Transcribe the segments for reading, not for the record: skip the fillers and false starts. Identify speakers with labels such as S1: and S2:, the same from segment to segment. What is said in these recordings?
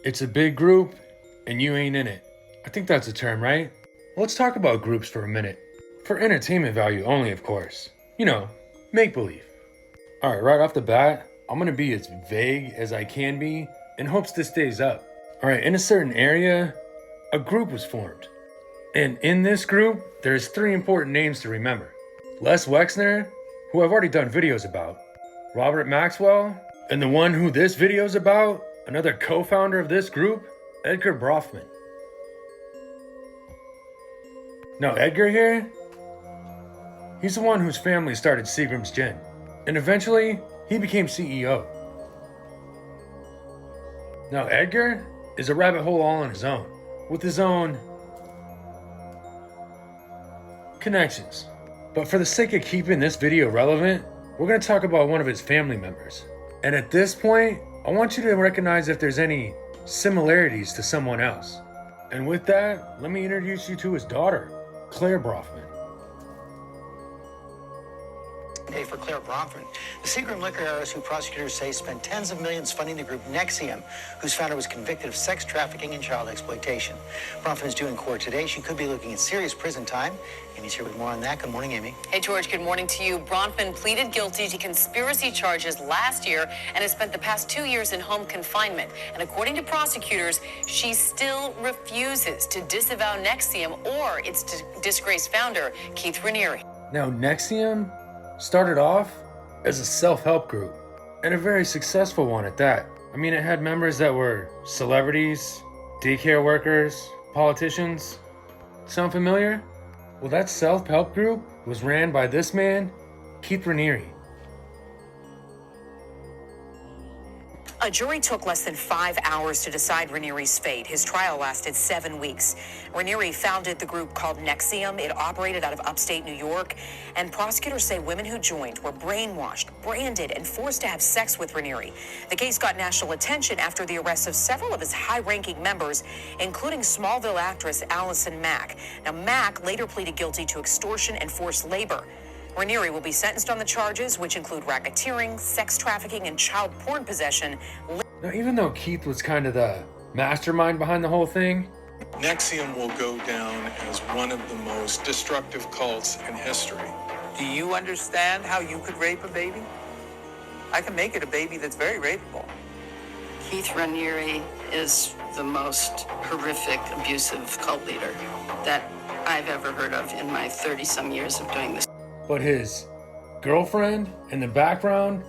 S1: It's a big group, and you ain't in it. I think that's a term, right? Let's talk about groups for a minute. For entertainment value only, of course. You know, make believe. Alright, right off the bat, I'm gonna be as vague as I can be in hopes this stays up. Alright, in a certain area, a group was formed. And in this group, there's three important names to remember. Les Wexner, who I've already done videos about, Robert Maxwell, and the one who this video's about, another co-founder of this group, Edgar Bronfman. Now Edgar here, he's the one whose family started Seagram's Gin, and eventually he became CEO. Now Edgar is a rabbit hole all on his own, with his own connections. But for the sake of keeping this video relevant, we're going to talk about one of his family members. And at this point, I want you to recognize if there's any similarities to someone else. And with that, let me introduce you to his daughter, Claire Bronfman.
S2: Day for Claire Bronfman, the Seagram liquor heiress who prosecutors say spent tens of millions funding the group NXIVM, whose founder was convicted of sex trafficking and child exploitation. Bronfman is due in court today. She could be looking at serious prison time. Amy's here with more on that. Good morning, Amy.
S3: Hey, George, good morning to you. Bronfman pleaded guilty to conspiracy charges last year and has spent the past 2 years in home confinement. And according to prosecutors, she still refuses to disavow NXIVM or its disgraced founder, Keith Raniere.
S1: Now NXIVM started off as a self-help group, and a very successful one at that. I mean, it had members that were celebrities, daycare workers, politicians. Sound familiar? Well, that self-help group was ran by this man, Keith Raniere.
S4: A jury took less than 5 hours to decide Raniere's fate. His trial lasted 7 weeks. Raniere founded the group called NXIVM. It operated out of upstate New York. And prosecutors say women who joined were brainwashed, branded, and forced to have sex with Raniere. The case got national attention after the arrest of several of his high-ranking members, including Smallville actress Allison Mack. Now, Mack later pleaded guilty to extortion and forced labor. Raniere will be sentenced on the charges, which include racketeering, sex trafficking, and child porn possession.
S1: Now, even though Keith was kind of the mastermind behind the whole thing,
S5: NXIVM will go down as one of the most destructive cults in history.
S6: Do you understand how you could rape a baby? I can make it a baby that's very rapeable.
S7: Keith Raniere is the most horrific, abusive cult leader that I've ever heard of in my 30-some years of doing this.
S1: but his girlfriend in the background,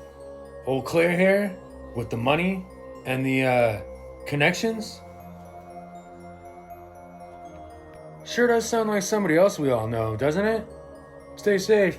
S1: old Claire here, with the money and the connections, sure does sound like somebody else we all know, doesn't it? Stay safe.